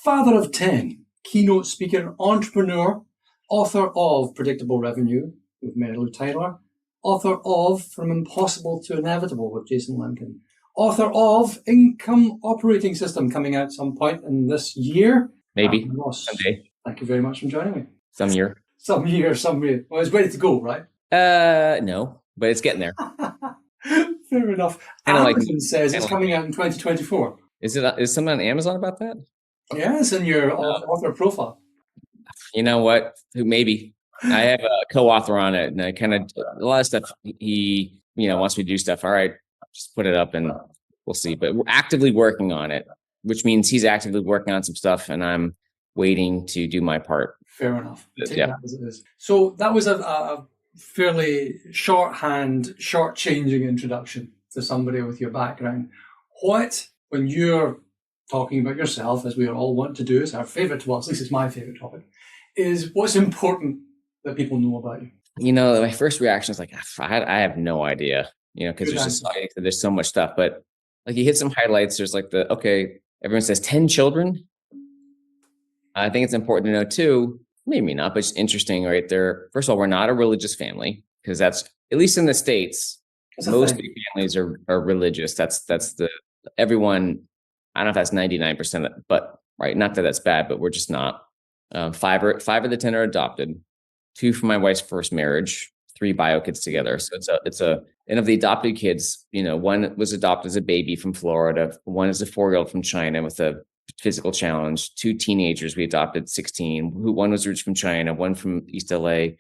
father of 10, keynote speaker, entrepreneur, author of Predictable Revenue with Mary Lou Tyler, author of From Impossible to Inevitable with Jason Lincoln, author of Income Operating System coming out some point in this year. Maybe someday. Thank you very much for joining me. Some year. Well, it's ready to go, right? No, but it's getting there. Fair enough. Amazon says it's coming out in 2024. Is something on Amazon about that? Yeah, it's in your author profile. You know what? Maybe. I have a co-author on it, and I kind of a lot of stuff he wants me to do stuff. All right, just put it up and we'll see. But we're actively working on it, which means he's actively working on some stuff, and I'm waiting to do my part. Fair enough. Take that as it is. So that was a fairly short-changing introduction to somebody with your background. What, when you're talking about yourself, as we all want to do, is our favorite, well, at least it's my favorite topic, is what's important that people know about you? My first reaction is like, I have no idea, because there's so much stuff, but like you hit some highlights. There's like everyone says 10 children. I think it's important to know too, maybe not, but it's interesting right there. First of all, we're not a religious family, because that's, at least in the States, most big families are religious. That's everyone. I don't know if that's 99%, but right. Not that that's bad, but we're just not. 5 of the 10 are adopted, 2 from my wife's first marriage, 3 bio kids together. So and of the adopted kids, 1 was adopted as a baby from Florida. 1 is a 4-year-old from China with a physical challenge. 2 teenagers we adopted, 16. 1 was roots from China, 1 from East LA,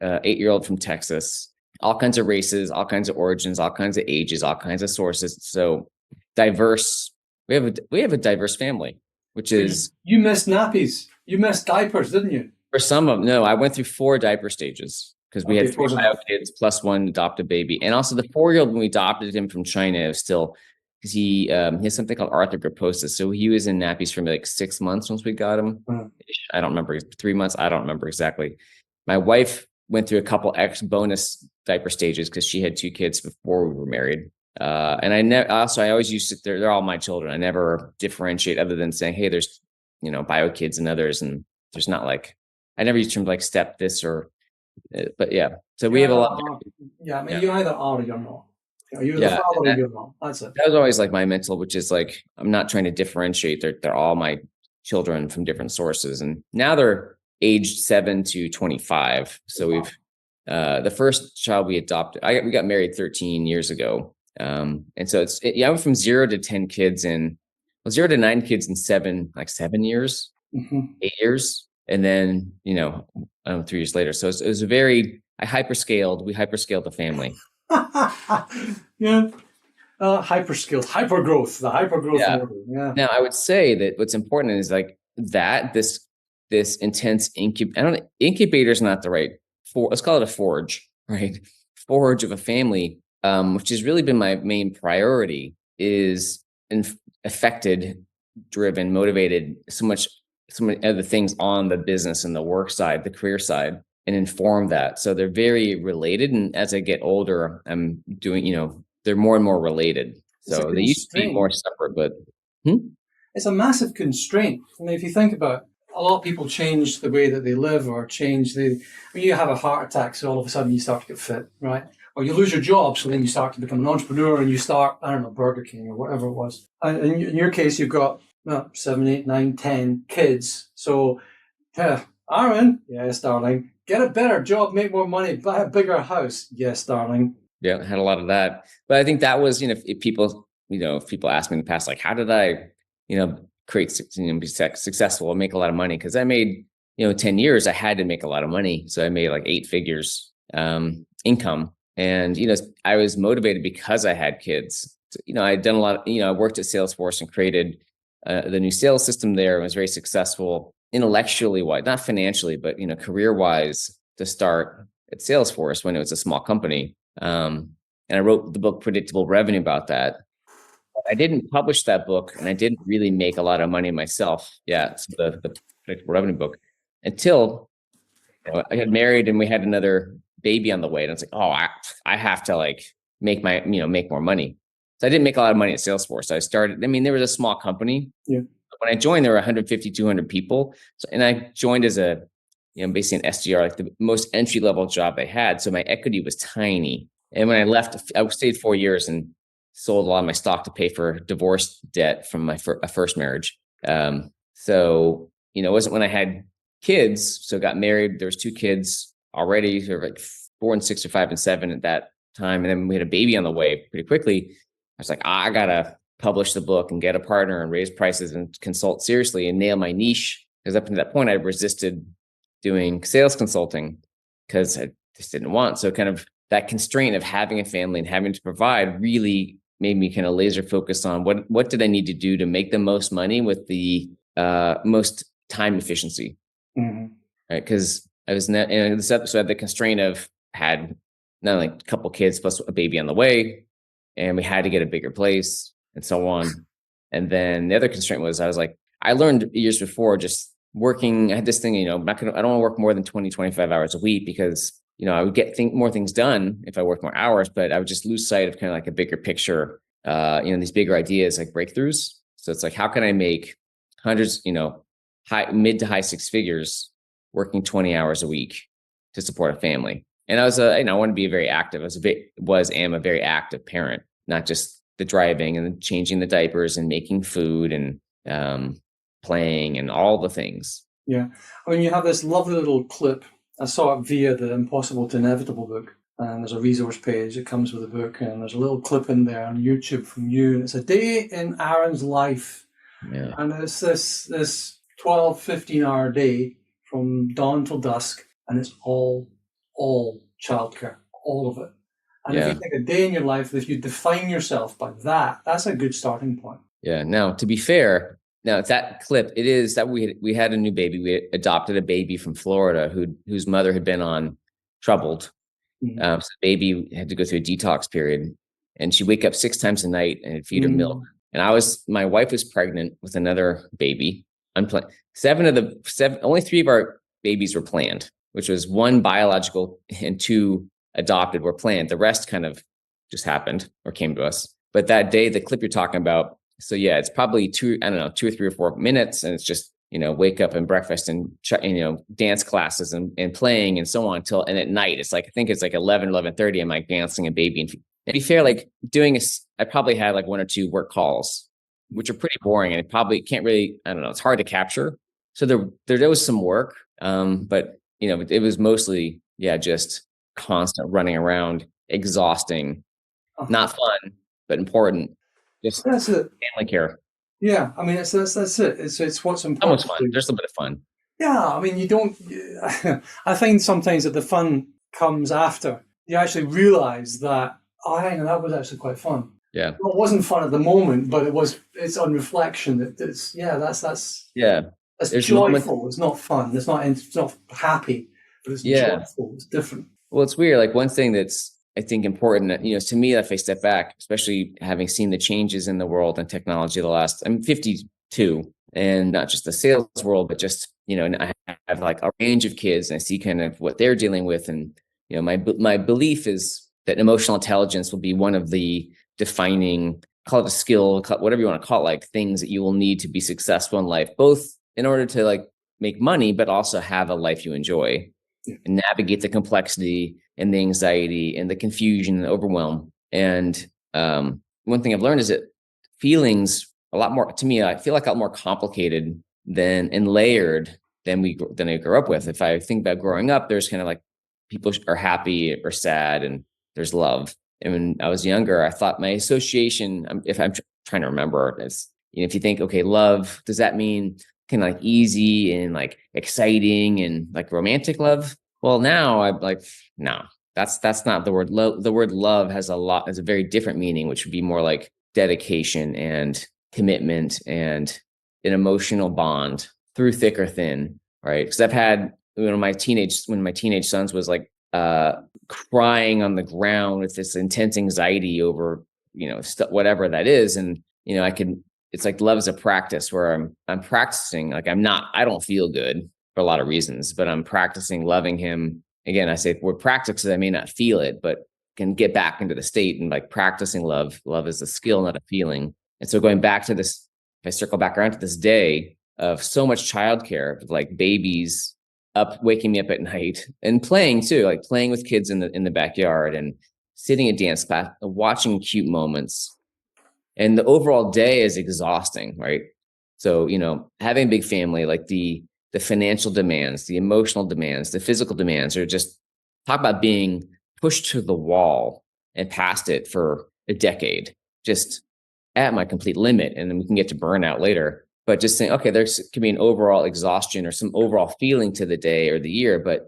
8-year-old from Texas. All kinds of races, all kinds of origins, all kinds of ages, all kinds of sources. So diverse. We have a diverse family, which is. You missed nappies. You missed diapers, didn't you? For some of them, no. I went through 4 diaper stages because we had 3 bio kids plus 1 adopted baby, and also the 4-year-old when we adopted him from China, it was still. Because he has something called arthrogryposis. So he was in nappies for like 6 months once we got him. I don't remember, 3 months. I don't remember exactly. My wife went through a couple bonus diaper stages because she had 2 kids before we were married. And I always used it. They're all my children. I never differentiate other than saying, hey, there's, bio kids and others. And there's not like, I never used terms like step this or, but yeah. So we have a lot. You either are or you're not. You're the father or you're not. That's it. That was always like my mental, which is like, I'm not trying to differentiate. They're all my children from different sources. And now they're aged 7 to 25. So we've, the first child we adopted, we got married 13 years ago. And so I went from 0 to 10 kids 0 to 9 kids in 7 years, 8 years. And then, 3 years later. So it was we hyperscaled the family. Yeah. Hypergrowth model. Yeah. Now I would say that what's important is like that this intense incubator is not the right let's call it a forge, right? Forge of a family, which has really been my main priority, is affected, driven, motivated so many other things on the business and the work side, the career side, and inform that. So they're very related. And as I get older, I'm doing, they're more and more related. So they used to be more separate, but it's a massive constraint. I mean, if you think about it, a lot of people change the way that they live or you have a heart attack, so all of a sudden you start to get fit, right? Or you lose your job, so then you start to become an entrepreneur and you start, Burger King or whatever it was. And in your case, you've got 7, 8, 9, 10 kids. So, Aaron, yes, darling, get a better job, make more money, buy a bigger house. Yes, darling. Yeah, I had a lot of that. But I think that was, if people ask me in the past, like, how did I, create, be successful and make a lot of money? Because I made, 10 years, I had to make a lot of money. So I made like 8 figures income. And, I was motivated because I had kids. So, I'd done a lot, I worked at Salesforce and created the new sales system there. I was very successful intellectually wise, not financially, but, career wise to start at Salesforce when it was a small company. And I wrote the book Predictable Revenue about that. I didn't publish that book and I didn't really make a lot of money myself. Yeah. It's the Predictable Revenue book until I got married and we had another baby on the way. And it's like, oh, I have to like make make more money. So I didn't make a lot of money at Salesforce. I started, there was a small company, when I joined, there were 150, 200 people. So, and I joined as a, basically an SDR, like the most entry level job I had. So my equity was tiny. And when I left, I stayed 4 years and sold a lot of my stock to pay for divorce debt from my first marriage. So, it wasn't when I had kids. So got married. There was 2 kids already, sort of like 4 and 6 or 5 and 7 at that time. And then we had a baby on the way pretty quickly. I was like, I gotta publish the book and get a partner and raise prices and consult seriously and nail my niche. Because up to that point, I resisted doing sales consulting because I just didn't want. So kind of that constraint of having a family and having to provide really made me kind of laser focus on what did I need to do to make the most money with the most time efficiency. Mm-hmm. Right. Because I was in this episode, I had the constraint of had not only a couple kids plus a baby on the way, and we had to get a bigger place and so on. And then the other constraint was I was like, I learned years before just working. I had this thing, I don't want to work more than 20, 25 hours a week because, I would get more things done if I worked more hours, but I would just lose sight of kind of like a bigger picture, these bigger ideas like breakthroughs. So it's like, how can I make hundreds, mid to high 6 figures working 20 hours a week to support a family? And I was I want to be very active. Am a very active parent, not just the driving and changing the diapers and making food and playing and all the things. Yeah. I mean, you have this lovely little clip. I saw it via the Impossible to Inevitable book. And there's a resource page that comes with the book. And there's a little clip in there on YouTube from you. And it's a day in Aaron's life. Yeah. And it's this 12, 15-hour day from dawn till dusk. And it's all childcare, all of it. And if you take a day in your life, if you define yourself by that, that's a good starting point. Yeah. Now, to be fair, that clip, it is that we had a new baby. We adopted a baby from Florida whose mother had been on troubled. Mm-hmm. So the baby had to go through a detox period, and she'd wake up 6 times a night and feed her milk. And my wife was pregnant with another baby. Unplanned. Only 3 of our babies were planned, which was 1 biological and 2 adopted were planned. The rest kind of just happened or came to us. But that day, the clip you're talking about, so yeah, it's probably 2 or 3 or 4 minutes. And it's just, wake up and breakfast and, dance classes and playing and so on and at night, I think it's like 11:30. I'm like dancing a baby. And to be fair, like I probably had like 1 or 2 work calls, which are pretty boring. And it probably can't really, it's hard to capture. So there was some work. But it was mostly, just constant running around, exhausting, not fun, but important. Just that's it. Family care. Yeah, I mean, that's it. It's what's important. Almost fun. There's a little bit of fun. Yeah, I mean, you don't. I find sometimes that the fun comes after you actually realize that. Hang on, that was actually quite fun. Yeah, well, it wasn't fun at the moment, but it's on reflection that that's That's joyful. It's not fun. It's not happy, but it's joyful. It's different. Well, it's weird. Like one thing that's I think important, to me, if I step back, especially having seen the changes in the world and technology I'm 52, and not just the sales world, but just, and I have like a range of kids and I see kind of what they're dealing with. And, my belief is that emotional intelligence will be one of the defining, call it a skill, whatever you want to call it, like things that you will need to be successful in life, both in order to like make money, but also have a life you enjoy and navigate the complexity and the anxiety and the confusion and the overwhelm. And one thing I've learned is that feelings a lot more, to me, I feel like a lot more complicated and layered than I grew up with. If I think about growing up, there's kind of like people are happy or sad and there's love. And when I was younger, I thought my association, if I'm trying to remember, is, if you think, okay, love, does that mean kind of like easy and like exciting and like romantic love? Well, now I'm like, no, that's not the word. The word love has a very different meaning, which would be more like dedication and commitment and an emotional bond through thick or thin, right? Because I've had when my teenage sons was like crying on the ground with this intense anxiety over whatever that is, and it's like love is a practice where I'm practicing. Like I don't feel good for a lot of reasons, but I'm practicing loving him. Again, I say we're practicing, I may not feel it, but can get back into the state and like practicing love. Love is a skill, not a feeling. And so going back to this I circle back around to this day of so much childcare, like babies up, waking me up at night and playing too, like playing with kids in the backyard and sitting at dance class, watching cute moments. And the overall day is exhausting, right? So, having a big family, like the financial demands, the emotional demands, the physical demands are just talk about being pushed to the wall and past it for a decade, just at my complete limit. And then we can get to burnout later. But just saying, okay, there's could be an overall exhaustion or some overall feeling to the day or the year, but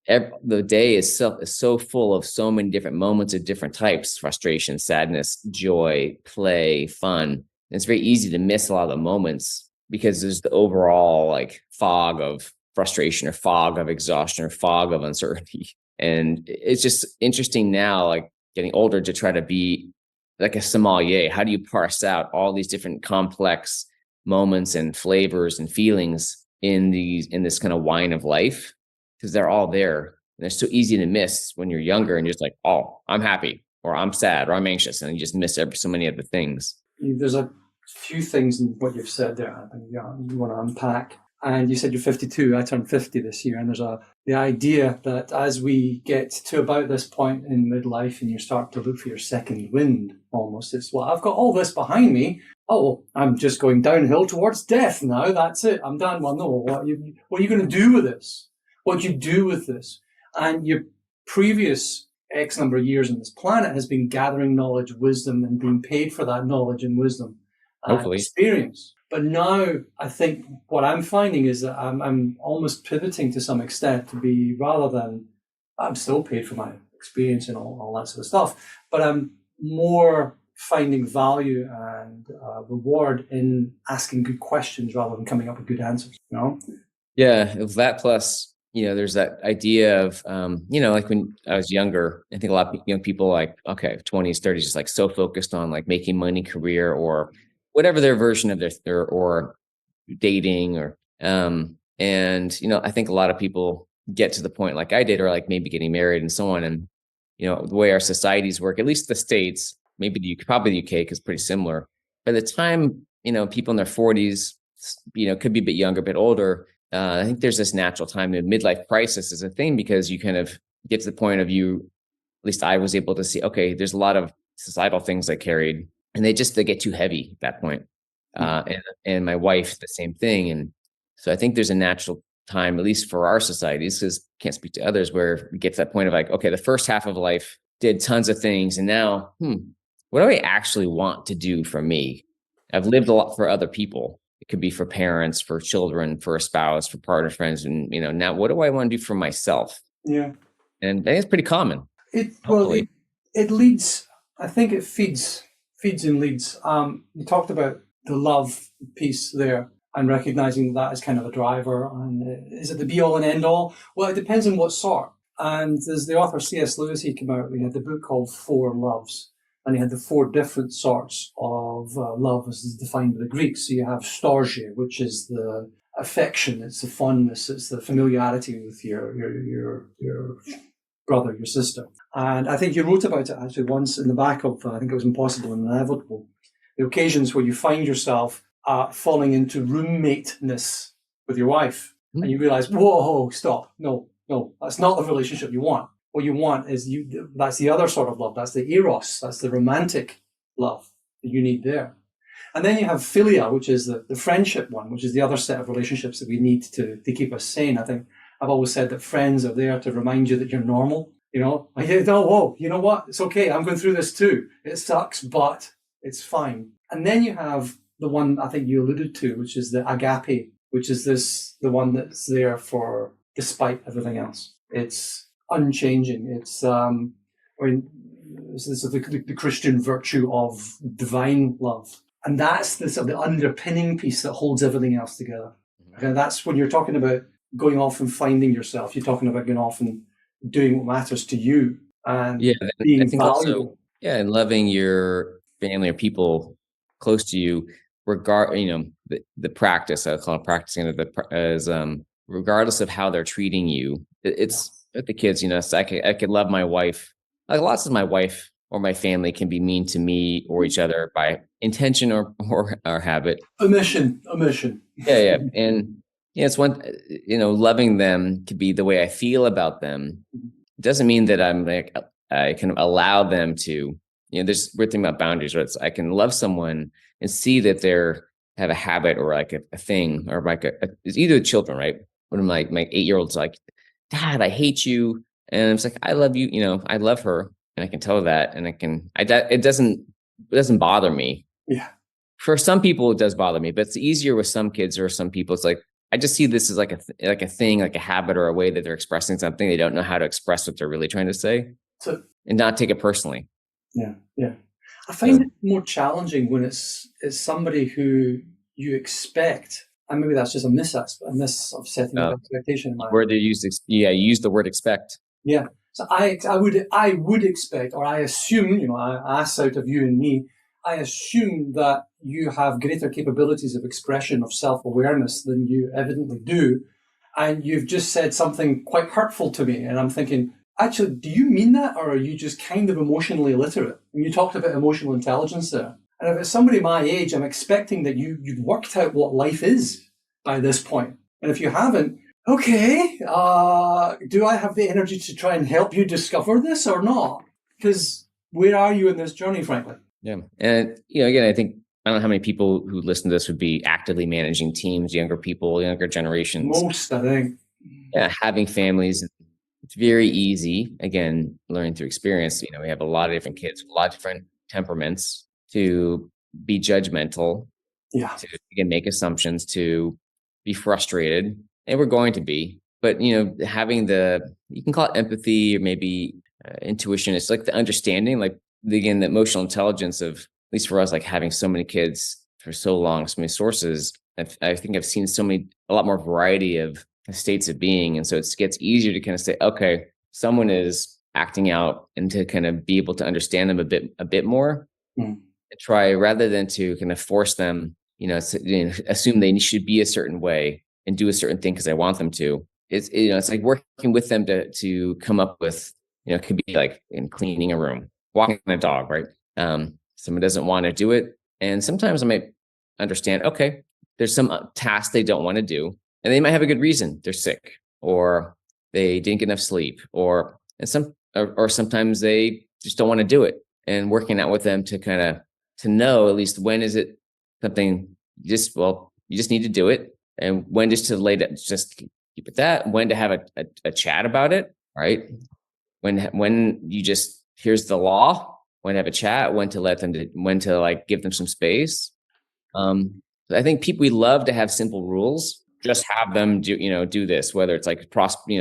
the day is so full of so many different moments of different types: frustration, sadness, joy, play, fun. And it's very easy to miss a lot of the moments because there's the overall like fog of frustration or fog of exhaustion or fog of uncertainty. And it's just interesting now, like getting older, to try to be like a sommelier. How do you parse out all these different complex moments and flavors and feelings in this kind of wine of life? Because they're all there. And they're so easy to miss when you're younger and you're just like, oh, I'm happy or I'm sad or I'm anxious. And you just miss so many other things. There's a few things in what you've said there I think you want to unpack. And you said you're 52. I turned 50 this year. And there's the idea that as we get to about this point in midlife and you start to look for your second wind, almost, it's, well, I've got all this behind me. Oh, I'm just going downhill towards death now. That's it. I'm done. Well, no, what are you going to do with this? What you do with this? And your previous X number of years on this planet has been gathering knowledge, wisdom, and being paid for that knowledge and wisdom and experience. But now I think what I'm finding is that I'm almost pivoting to some extent to be, rather than, I'm still paid for my experience and all that sort of stuff, but I'm more finding value and reward in asking good questions rather than coming up with good answers, Yeah, that plus, there's that idea of, like when I was younger, I think a lot of young people like, okay, 20s, 30s, just like so focused on like making money, career, or whatever their version of their or dating or, and, I think a lot of people get to the point like I did, or like maybe getting married and so on. And, the way our societies work, at least the States, maybe probably the UK, because pretty similar. By the time, people in their 40s, could be a bit younger, a bit older, I think there's this natural time. The midlife crisis is a thing because you kind of get to the point of at least I was able to see, okay, there's a lot of societal things I carried and they get too heavy at that point. And my wife, the same thing. And so I think there's a natural time, at least for our societies, because can't speak to others, where we get to that point of like, okay, the first half of life did tons of things. And now, what do I actually want to do for me? I've lived a lot for other people. It could be for parents, for children, for a spouse, for partner, friends. And, now what do I want to do for myself? Yeah. And I think it's pretty common. It leads, I think it feeds and leads. You talked about the love piece there and recognizing that as kind of a driver. And is it the be all and end all? Well, it depends on what sort. And as the author C.S. Lewis, he came out, he had the book called Four Loves. And he had the four different sorts of love as defined by the Greeks. So you have storge, which is the affection, it's the fondness, it's the familiarity with your brother, your sister. And I think you wrote about it actually once in the back of, I think it was Impossible and Inevitable, the occasions where you find yourself falling into roommateness with your wife. And you realize, whoa, stop. No, that's not the relationship you want. What you want is that's the other sort of love. That's the eros. That's the romantic love that you need there. And then you have philia, which is the friendship one, which is the other set of relationships that we need to keep us sane. I think I've always said that friends are there to remind you that you're normal. Whoa, you know what? It's okay. I'm going through this too. It sucks, but it's fine. And then you have the one I think you alluded to, which is the agape, which is the one that's there for despite everything else. It's unchanging. It's this is the Christian virtue of divine love, and that's the underpinning piece that holds everything else together. And that's when you're talking about going off and finding yourself. You're talking about going off and doing what matters to you and being I think valuable. Also, and loving your family or people close to you, the practice. I call it practicing regardless of how they're treating you. It's with the kids, I could love my wife. Like lots of my wife or my family can be mean to me or each other by intention or habit. Omission. Yeah. And it's one, loving them could be the way I feel about them. It doesn't mean that I'm like, I can allow them to, there's weird thing about boundaries, right? I can love someone and see that they're have a habit or like a thing or like it's either children, right? One of my 8-year-old's like, Dad, I hate you. And it's like, I love you, I love her. And I can tell her that. And it doesn't bother me. Yeah. For some people, it does bother me, but it's easier with some kids or some people. It's like, I just see this as like a thing, like a habit or a way that they're expressing something. They don't know how to express what they're really trying to say and not take it personally. Yeah. I find it more challenging when it's somebody who you expect, and maybe that's just a miss of setting of expectation. Where they use the word expect. Yeah. So I would expect, or I assume, I ask out of you and me, I assume that you have greater capabilities of expression of self-awareness than you evidently do. And you've just said something quite hurtful to me. And I'm thinking, actually, do you mean that? Or are you just kind of emotionally illiterate? And you talked about emotional intelligence there. And if it's somebody my age, I'm expecting that you've worked out what life is by this point. And if you haven't, okay, do I have the energy to try and help you discover this or not? Because where are you in this journey, frankly? Yeah. And, again, I don't know how many people who listen to this would be actively managing teams, younger people, younger generations. Most, I think. Yeah. Having families. It's very easy, again, learning through experience. We have a lot of different kids, a lot of different temperaments, to be judgmental, to again make assumptions, to be frustrated, and we're going to be. But having you can call it empathy or maybe intuition. It's like the understanding, like the emotional intelligence of, at least for us, like having so many kids for so long, so many sources. I think I've seen a lot more variety of states of being. And so it gets easier to kind of say, okay, someone is acting out, and to kind of be able to understand them a bit more, and try, rather than to kind of force them, assume they should be a certain way and do a certain thing because I want them to. It's like working with them to come up with, it could be like in cleaning a room, walking a dog, right? Someone doesn't want to do it. And sometimes I might understand, okay, there's some tasks they don't want to do. And they might have a good reason. They're sick, or they didn't get enough sleep, or sometimes they just don't want to do it. And working out with them to know at least when is it something you just need to do it, and when just to just keep it that, when to have a chat about it, right? When you just, here's the law, when to have a chat, when to like give them some space. I think we love to have simple rules. Just have them do this, whether it's like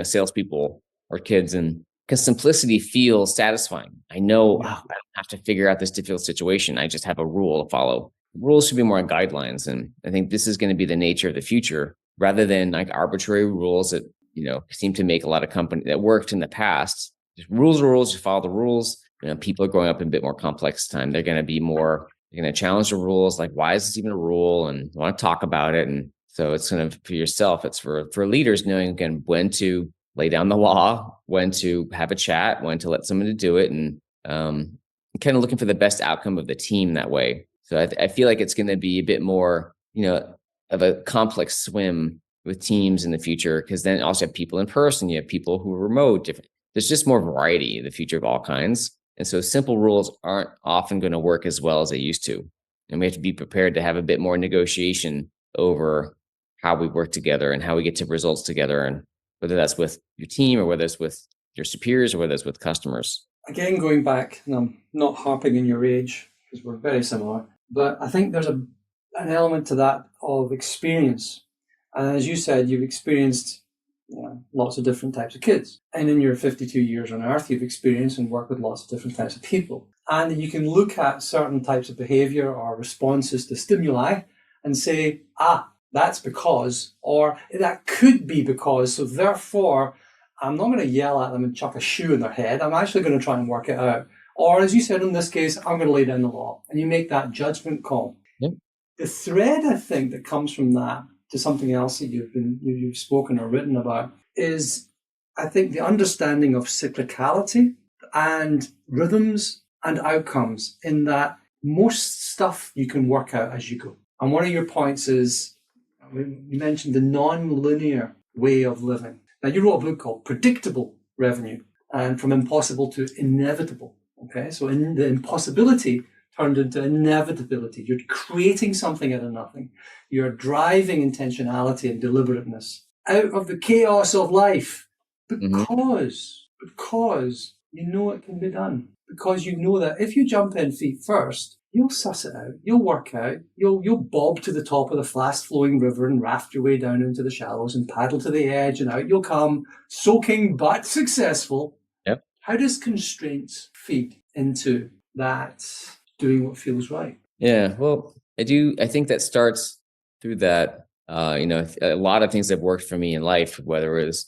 salespeople or kids, and because simplicity feels satisfying. I know I don't have to figure out this difficult situation. I just have a rule to follow. Rules should be more guidelines, and I think this is going to be the nature of the future, rather than like arbitrary rules that seem to make a lot of companies that worked in the past. Just rules are rules. You follow the rules. People are growing up in a bit more complex time. They're going to challenge the rules. Like, why is this even a rule? And want to talk about it. And so it's kind of for yourself. It's for leaders knowing, again, when to lay down the law, when to have a chat, when to let someone do it, and kind of looking for the best outcome of the team that way. So I feel like it's going to be a bit more, of a complex swim with teams in the future, because then also have people in person, you have people who are remote, different. There's just more variety in the future of all kinds. And so simple rules aren't often going to work as well as they used to. And we have to be prepared to have a bit more negotiation over how we work together and how we get to results together, and whether that's with your team or whether it's with your superiors or whether it's with customers. Again, going back, and I'm not harping in your age because we're very similar, but I think there's an element to that of experience. And as you said, you've experienced lots of different types of kids. And in your 52 years on Earth, you've experienced and worked with lots of different types of people. And you can look at certain types of behavior or responses to stimuli and say, that's because, or that could be because, so therefore, I'm not going to yell at them and chuck a shoe in their head. I'm actually going to try and work it out. Or as you said, in this case, I'm going to lay down the law. And you make that judgment call. Yep. The thread, I think, that comes from that to something else that you've spoken or written about is, I think, the understanding of cyclicality and rhythms and outcomes in that most stuff you can work out as you go. And one of your points is, you mentioned the non-linear way of living. Now, you wrote a book called Predictable Revenue, and from impossible to inevitable. Okay, so in the impossibility turned into inevitability. You're creating something out of nothing. You're driving intentionality and deliberateness out of the chaos of life because you know it can be done. Because you know that if you jump in feet first, you'll suss it out. You'll work out. You'll bob to the top of the fast-flowing river and raft your way down into the shallows and paddle to the edge, and out you'll come, soaking but successful. Yep. How does constraints feed into that doing what feels right? Yeah, well, I think that starts through that. A lot of things that worked for me in life, whether it was,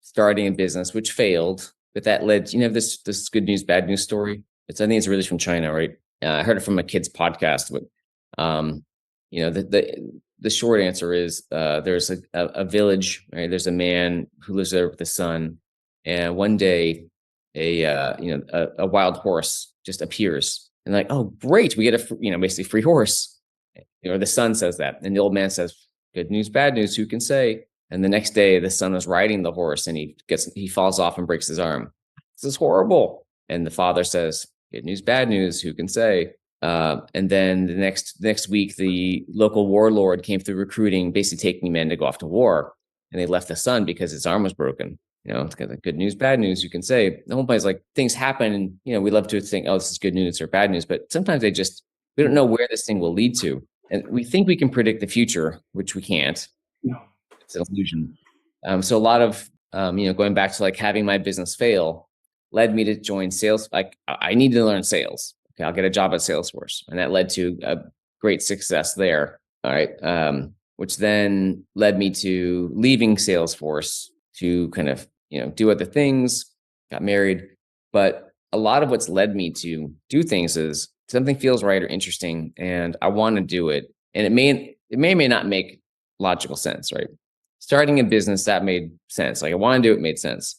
starting a business, which failed, but that led, this good news, bad news story. I think it's really from China, right? I heard it from a kid's podcast, but, the short answer is, there's a village, right? There's a man who lives there with his son. And one day a wild horse just appears and like, oh, great. We get basically free horse. The son says that. And the old man says, good news, bad news, who can say? And the next day the son was riding the horse and he falls off and breaks his arm. This is horrible. And the father says, good news, bad news, who can say? And then the next week, the local warlord came through recruiting, basically taking men to go off to war. And they left the son because his arm was broken. It's kind of good news, bad news, you can say. The whole point is like things happen and, we love to think, oh, this is good news or bad news, but sometimes we don't know where this thing will lead to. And we think we can predict the future, which we can't. No. It's an illusion. So a lot of, going back to like having my business fail led me to join sales. Like I needed to learn sales. Okay, I'll get a job at Salesforce. And that led to a great success there. All right. Which then led me to leaving Salesforce to kind of, do other things, got married. But a lot of what's led me to do things is something feels right or interesting and I want to do it. And it may not make logical sense, right? Starting a business, that made sense. Like I want to do it, made sense.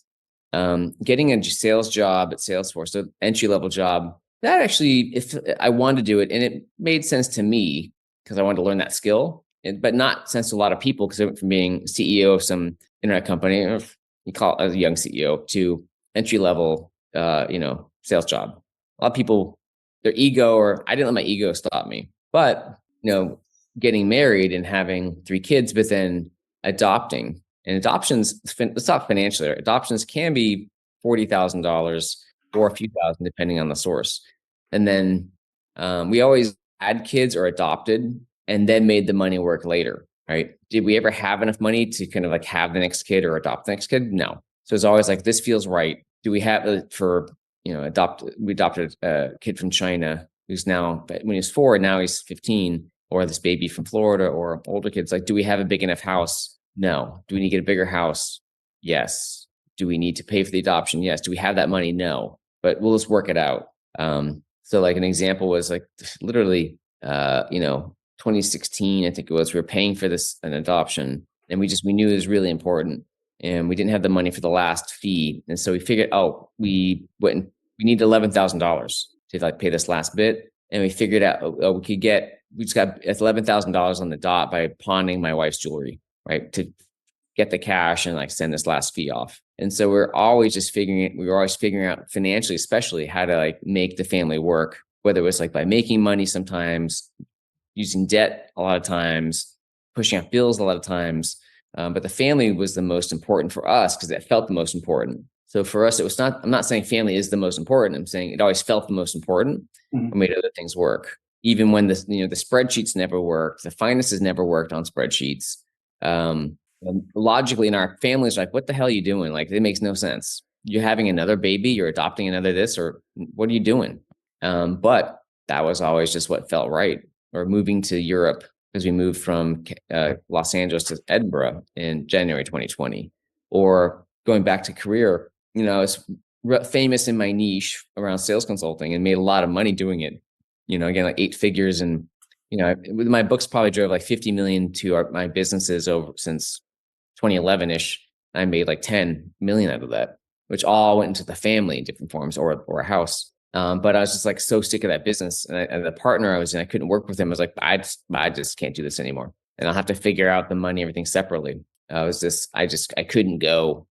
Getting a sales job at Salesforce, so entry-level job, that actually, if I wanted to do it, and it made sense to me because I wanted to learn that skill, but not sense to a lot of people because I went from being CEO of some internet company, or you call it a young CEO, to entry-level, sales job. A lot of people, their ego, or I didn't let my ego stop me, but, getting married and having 3 kids, but then adopting. And adoptions, let's talk financially. Adoptions can be $40,000 or a few thousand, depending on the source. And then we always had kids or adopted and then made the money work later, right? Did we ever have enough money to kind of like have the next kid or adopt the next kid? No. So it's always like, this feels right. Do we have we adopted a kid from China who's now, when he was 4, now he's 15, or this baby from Florida, or older kids. Like, do we have a big enough house? No. Do we need to get a bigger house? Yes. Do we need to pay for the adoption? Yes. Do we have that money? No. But we'll just work it out. So like an example was like literally, 2016, I think it was, we were paying for an adoption, and we knew it was really important, and we didn't have the money for the last fee. And so we figured, we need $11,000 to like pay this last bit. And we figured out, we just got $11,000 on the dot by pawning my wife's jewelry, right? To get the cash and like send this last fee off. And so we were always figuring out financially, especially how to like make the family work, whether it was like by making money sometimes, using debt a lot of times, pushing out bills a lot of times. But the family was the most important for us because it felt the most important. So for us, I'm not saying family is the most important. I'm saying it always felt the most important. Mm-hmm. We made other things work. Even when the spreadsheets never worked, the finances never worked on spreadsheets. Logically in our families, like, what the hell are you doing? Like, it makes no sense. You're having another baby, you're adopting another this, or what are you doing? But that was always just what felt right. Or moving to Europe, because we moved from Los Angeles to Edinburgh in January 2020, or going back to career, I was famous in my niche around sales consulting and made a lot of money doing it. Again, like 8 figures, and my books probably drove like 50 million to my businesses over since 2011-ish. I made like 10 million out of that, which all went into the family in different forms, or a house. But I was just like so sick of that business, and the partner I was in, I couldn't work with him. I was like, I just can't do this anymore, and I'll have to figure out the money, everything separately. I couldn't go.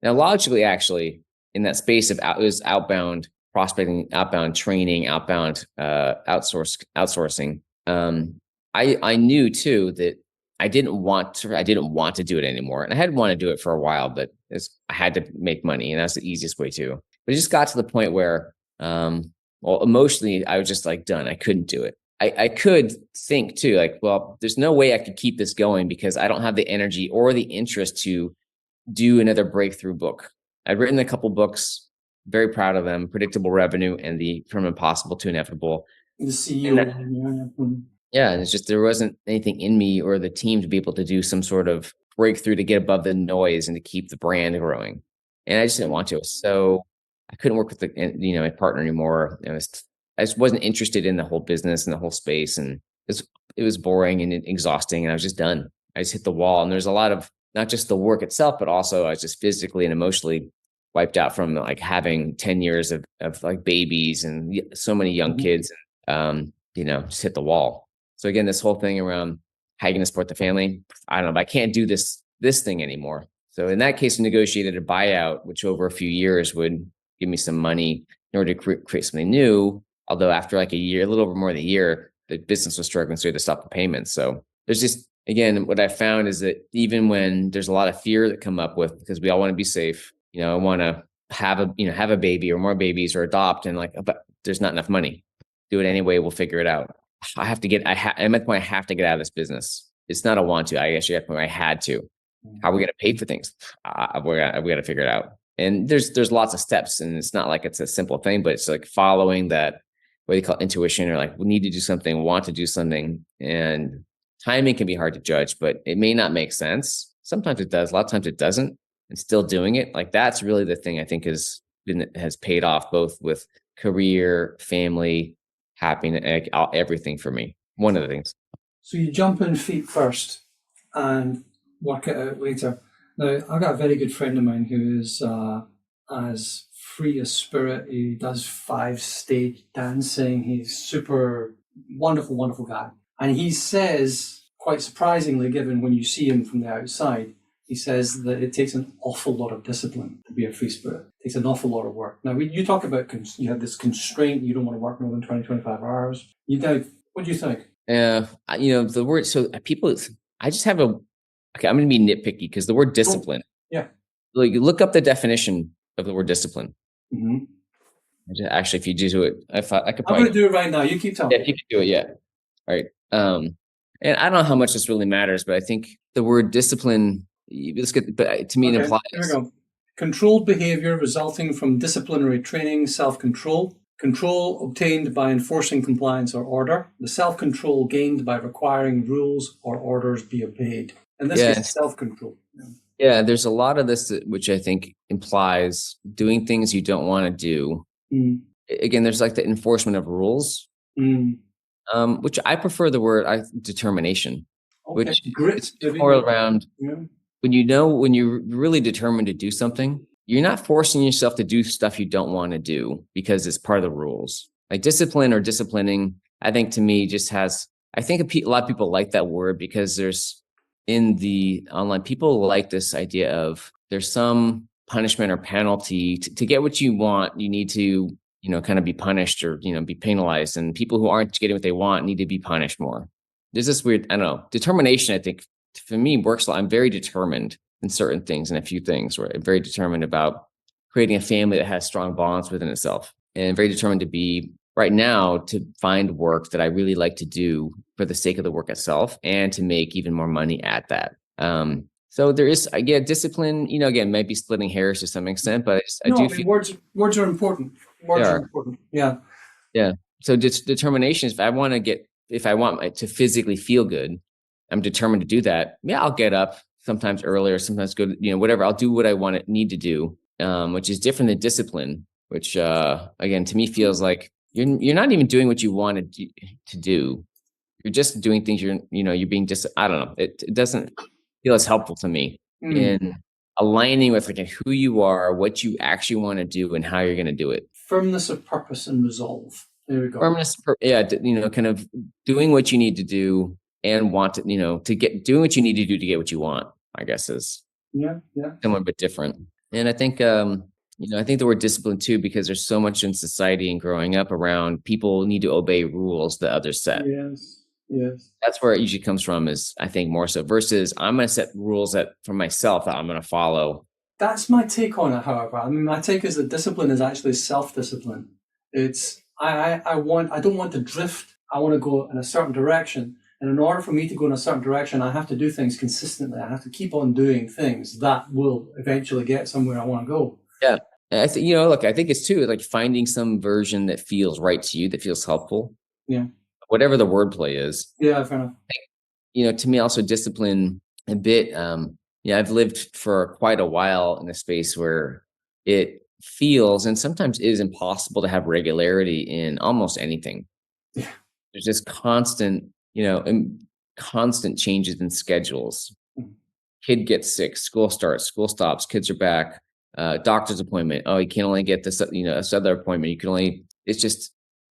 Now, logically, actually, in that space of it was outbound prospecting, outbound training, outbound outsourcing. I knew too that I didn't want to do it anymore, and I had wanted to do it for a while, but I had to make money, and that's the easiest way too. But it just got to the point where, well, emotionally, I was just like done. I couldn't do it. I could think too, like, well, there's no way I could keep this going because I don't have the energy or the interest to do another breakthrough book. I've written a couple books, very proud of them, Predictable Revenue and From Impossible to Inevitable. The CEO. Yeah, and it's just there wasn't anything in me or the team to be able to do some sort of breakthrough to get above the noise and to keep the brand growing. And I just didn't want to. So I couldn't work with my partner anymore. I just wasn't interested in the whole business and the whole space, and it was boring and exhausting, and I was just done. I just hit the wall, and there's a lot of not just the work itself, but also I was just physically and emotionally wiped out from like having 10 years of like babies and so many young kids, and just hit the wall. So again, this whole thing around how you going to support the family, I don't know, but I can't do this thing anymore. So in that case, we negotiated a buyout, which over a few years would give me some money in order to create something new. Although after like a year, a little over more than a year, the business was struggling, so we had to stop the payments. So there's just, again, what I found is that even when there's a lot of fear that come up with, because we all want to be safe, I want to have a baby or more babies or adopt, and like, but there's not enough money. Do it anyway. We'll figure it out. I'm at the point I have to get out of this business. It's not a want to. I actually at the point I had to. How are we going to pay for things? We got to figure it out. And there's lots of steps, and it's not like it's a simple thing, but it's like following that, what you call intuition, or like we need to do something, want to do something, and timing can be hard to judge, but it may not make sense. Sometimes it does. A lot of times it doesn't. And still doing it, like that's really the thing I think has paid off, both with career, family, happiness, everything for me. One of the things. So you jump in feet first and work it out later. Now, I've got a very good friend of mine who is as free as spirit. He does 5-stage dancing. He's super wonderful, wonderful guy. And he says, quite surprisingly, given when you see him from the outside, he says that it takes an awful lot of discipline to be a free spirit. It takes an awful lot of work. Now, you talk about, you have this constraint, you don't want to work more than 20, 25 hours. What do you think? The word, so people, I just have I'm going to be nitpicky because the word discipline. Yeah. Like, look up the definition of the word discipline. Mm-hmm. Actually, if you do it, I could probably. I'm going to do it right now. You keep telling me. Yeah, if you could do it, yeah. All right. And I don't know how much this really matters, but I think the word discipline, but to me, it implies. Here we go. Controlled behavior resulting from disciplinary training, self-control. Control obtained by enforcing compliance or order. The self-control gained by requiring rules or orders be obeyed. And this is self-control. Yeah, there's a lot of this which I think implies doing things you don't want to do. Again, there's like the enforcement of rules, which I prefer the word determination, which is more around when you're really determined to do something, you're not forcing yourself to do stuff you don't want to do because it's part of the rules. Like discipline or disciplining, I think to me just has, I think a lot of people like that word because there's in the online, people like this idea of there's some punishment or penalty to get what you want. You need to, kind of be punished or, be penalized. And people who aren't getting what they want need to be punished more. There's this weird, I don't know, determination, I think for me works a lot. I'm very determined in certain things and a few things where I'm very determined about creating a family that has strong bonds within itself, and very determined to be right now to find work that I really like to do for the sake of the work itself and to make even more money at that. So there is, again, discipline, again, maybe splitting hairs to some extent, but I do feel words are important. Words are important. Yeah. Yeah. So determination is if I want to physically feel good, I'm determined to do that. Yeah, I'll get up sometimes earlier, sometimes go, whatever. I'll do what I need to do, which is different than discipline, which, again, to me feels like you're not even doing what you wanted to do. You're just doing things you're being I don't know. It doesn't feel as helpful to me in aligning with like who you are, what you actually want to do and how you're going to do it. Firmness of purpose and resolve. There we go. Firmness, yeah, kind of doing what you need to do and want to, doing what you need to do to get what you want, I guess is similar but different. And I think, I think the word discipline too, because there's so much in society and growing up around people need to obey rules that others set. Yes. That's where it usually comes from, is I think more so, versus I'm going to set rules that for myself that I'm going to follow. That's my take on it, however. I mean, my take is that discipline is actually self-discipline. It's, I don't want to drift. I want to go in a certain direction. And in order for me to go in a certain direction, I have to do things consistently. I have to keep on doing things that will eventually get somewhere I want to go. Yeah. I think, look, I think it's too, like finding some version that feels right to you, that feels helpful. Yeah. Whatever the wordplay is. Yeah, fair enough. To me, also discipline a bit. I've lived for quite a while in a space where it feels, and sometimes is, impossible to have regularity in almost anything. Yeah. There's just constant changes in schedules. Mm-hmm. Kid gets sick, school starts, school stops, kids are back, doctor's appointment. Oh, you can only get this, this other appointment.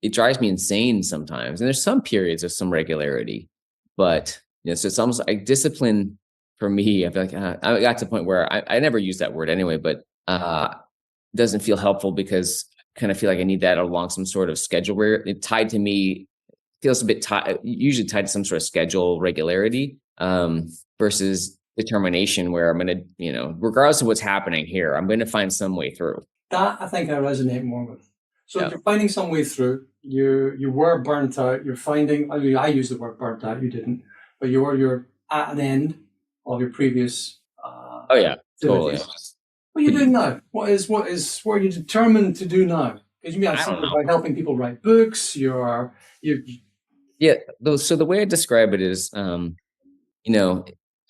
It drives me insane sometimes. And there's some periods of some regularity, but so it's almost like discipline for me. I feel like I got to the point where I never use that word anyway, but doesn't feel helpful, because I kind of feel like I need that along some sort of schedule where it tied to me, feels a bit usually tied to some sort of schedule regularity, versus determination, where I'm going to, regardless of what's happening here, I'm going to find some way through. That I think I resonate more with. So if you're finding some way through, you were burnt out, you're finding, I use the word burnt out, you didn't, but you're at an end of your previous totally. What are you doing now? What are you determined to do now? Because you have something about helping people write books. So the way I describe it is, I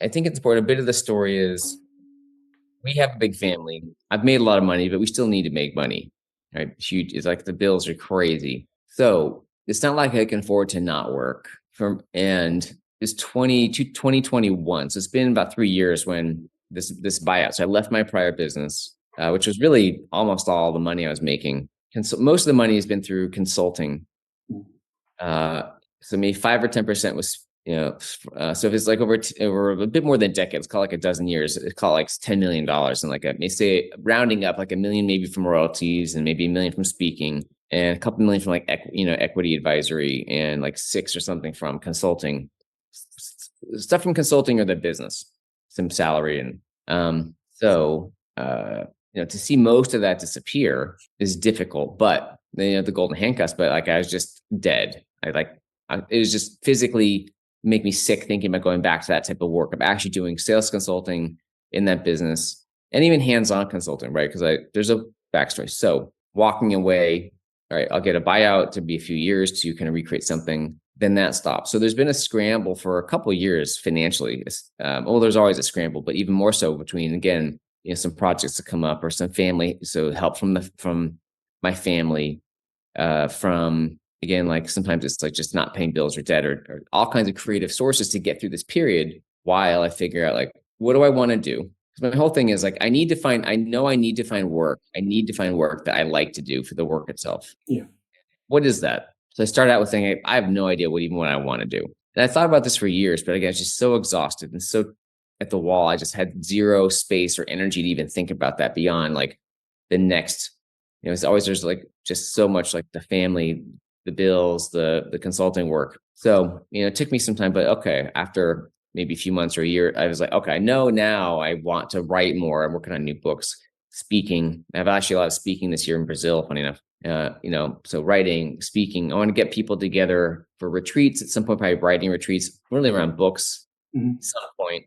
think it's important. A bit of the story is, we have a big family. I've made a lot of money, but we still need to make money. Right? Huge. It's like the bills are crazy. So it's not like I can afford to not work and it's 2021. So it's been about 3 years when this buyout. So I left my prior business, which was really almost all the money I was making. And so most of the money has been through consulting. So maybe 5 or 10% was, so if it's like over a bit more than a decade, let's call it like a dozen years, it's called like $10 million. And like, may say rounding up, like $1 million, maybe from royalties, and maybe $1 million from speaking, and a couple million from like, equity advisory, and like 6 or something from consulting, stuff from consulting or the business, some salary. And to see most of that disappear is difficult, but the golden handcuffs, but like I was just dead. It was just physically make me sick thinking about going back to that type of work. I'm actually doing sales consulting in that business, and even hands-on consulting, right? Because there's a backstory. So walking away, all right, I'll get a buyout to be a few years to kind of recreate something, then that stops. So there's been a scramble for a couple of years financially. There's always a scramble, but even more so between, again, some projects to come up, or some family. So help from my family, from, again, like sometimes it's like just not paying bills or debt, or all kinds of creative sources to get through this period while I figure out, like, what do I want to do? Because my whole thing is like, I need to find work. I need to find work that I like to do for the work itself. Yeah. What is that? So I started out with saying, I have no idea what I want to do. And I thought about this for years, but again, I was just so exhausted and so at the wall. I just had zero space or energy to even think about that beyond like the next, it's always, there's like just so much, like the family, the bills, the consulting work. So, it took me some time, but okay, after maybe a few months or a year, I was like, okay, I know now I want to write more. I'm working on new books, speaking. I have actually a lot of speaking this year in Brazil, funny enough. So writing, speaking, I want to get people together for retreats at some point, probably writing retreats, really around books at some point,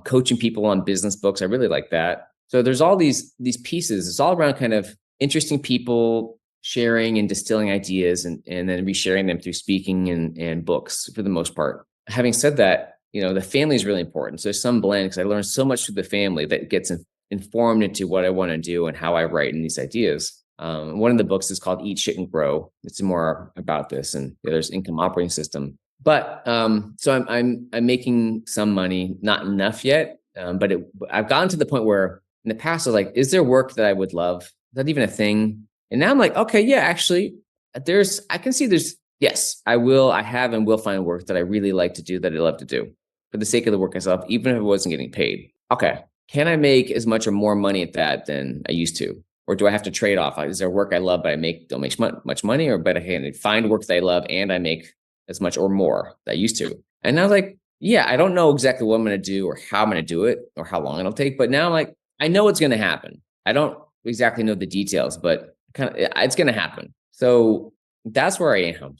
coaching people on business books. I really like that. So there's all these pieces. It's all around kind of interesting people sharing and distilling ideas and then resharing them through speaking and books for the most part. Having said that, the family is really important. So there's some blend, because I learned so much through the family that gets informed into what I want to do and how I write in these ideas. One of the books is called Eat, Shit, and Grow. It's more about this, and there's income operating system. But so I'm making some money, not enough yet, but I've gotten to the point where in the past I was like, is there work that I would love? Is that even a thing? And now I'm like, okay, yeah, actually, I can see yes, I have and will find work that I really like to do, that I love to do for the sake of the work itself, even if it wasn't getting paid. Okay. Can I make as much or more money at that than I used to? Or do I have to trade off? Is there work I love, but don't make much money, or but I can find work that I love and I make as much or more that I used to? And I was like, yeah, I don't know exactly what I'm going to do or how I'm going to do it or how long it'll take, but now I'm like, I know it's going to happen. I don't exactly know the details, but it's going to happen. So that's where I am.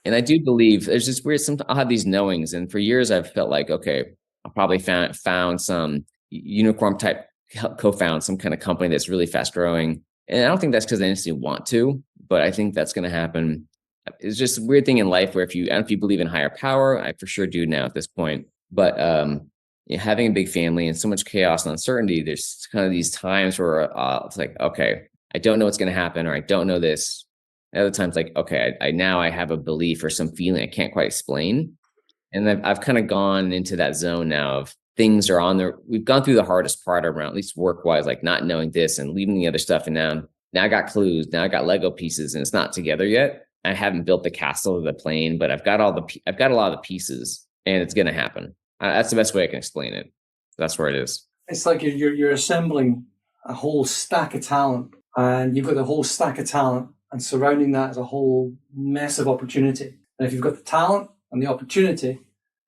And I do believe there's this weird, I'll have these knowings. And for years I've felt like, okay, I'll probably found some unicorn type, co-found some kind of company that's really fast growing. And I don't think that's because I necessarily want to, but I think that's going to happen. It's just a weird thing in life where I don't know if you believe in higher power, I for sure do now at this point, but having a big family and so much chaos and uncertainty, there's kind of these times where it's like, okay, I don't know what's going to happen, or I don't know this. And other times, like, okay, I now I have a belief or some feeling I can't quite explain. And I've kind of gone into that zone now of things are on there. We've gone through the hardest part around, at least work wise, like not knowing this and leaving the other stuff. And now I got clues. Now I got Lego pieces and it's not together yet. I haven't built the castle or the plane, but I've got a lot of the pieces and it's going to happen. That's the best way I can explain it. That's where it is. It's like you're assembling a whole stack of talent, and you've got the whole stack of talent, and surrounding that is a whole mess of opportunity. And if you've got the talent and the opportunity,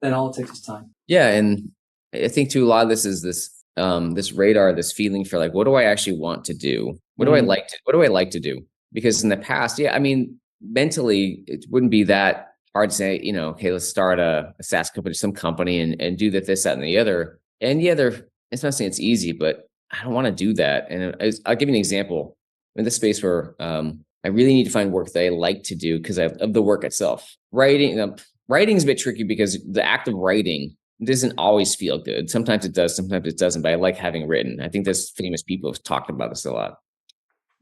then all it takes is time. Yeah, and I think too, a lot of this is this radar, this feeling for like, what do I actually want to do? What do I like to do? Because in the past, yeah, I mean, mentally, it wouldn't be that hard to say, okay, let's start a SaaS company, some company, and do this, that, and the other. And yeah, it's not saying it's easy, but I don't want to do that. And I'll give you an example in this space where I really need to find work that I like to do because of the work itself. Writing is a bit tricky because the act of writing doesn't always feel good. Sometimes it does, sometimes it doesn't, but I like having written. I think there's famous people have talked about this a lot.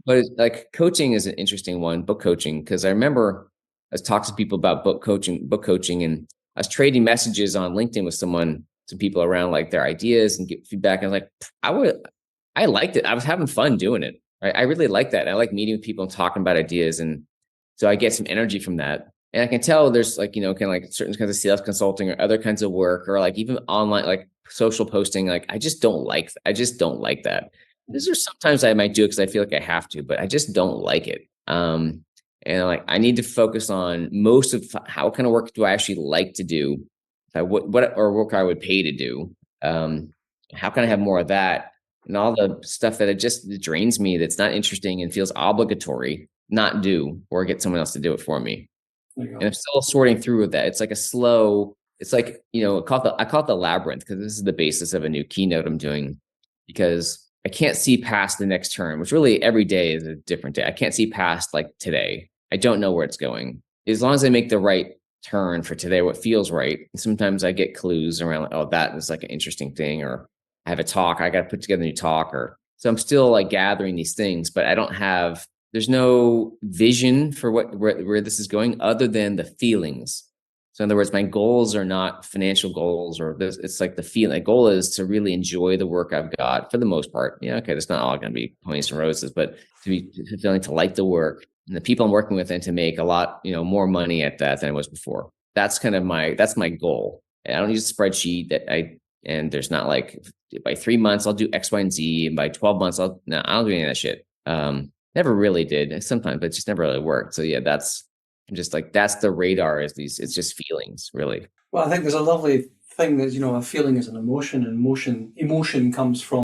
But like coaching is an interesting one, book coaching, because I remember I was talking to people about book coaching, and I was trading messages on LinkedIn with some people around like their ideas and get feedback. And I was like, I liked it. I was having fun doing it. Right? I really like that. I like meeting with people and talking about ideas. And so I get some energy from that. And I can tell there's like, kind of like certain kinds of sales consulting or other kinds of work, or like even online, like social posting. Like, I just don't like that. These are sometimes I might do it because I feel like I have to, but I just don't like it. And like, I need to focus on most of how kind of work do I actually like to do? What work I would pay to do? How can I have more of that? And all the stuff that it drains me, that's not interesting and feels obligatory, not do, or get someone else to do it for me. And I'm still sorting through with that. It's like it's like, I call it the labyrinth, because this is the basis of a new keynote I'm doing, because I can't see past the next turn, which really every day is a different day. I can't see past like today. I don't know where it's going. As long as I make the right turn for today, what feels right. Sometimes I get clues around, like, oh, that is like an interesting thing, or I have a talk, I got to put together a new talk, so I'm still like gathering these things, but there's no vision for where this is going other than the feelings. So in other words, my goals are not financial goals, or this. It's like the feeling. My goal is to really enjoy the work I've got for the most part. Yeah, okay, that's not all going to be ponies and roses, but to be feeling to like the work and the people I'm working with, and to make a lot, more money at that than I was before. That's my goal. And I don't use a spreadsheet and there's not like by 3 months I'll do X, Y, and Z, and by 12 months I don't do any of that shit. Never really did. Sometimes, but it just never really worked. So yeah, that's the radar. It's just feelings, really. Well, I think there's a lovely thing that, a feeling is an emotion, and emotion comes from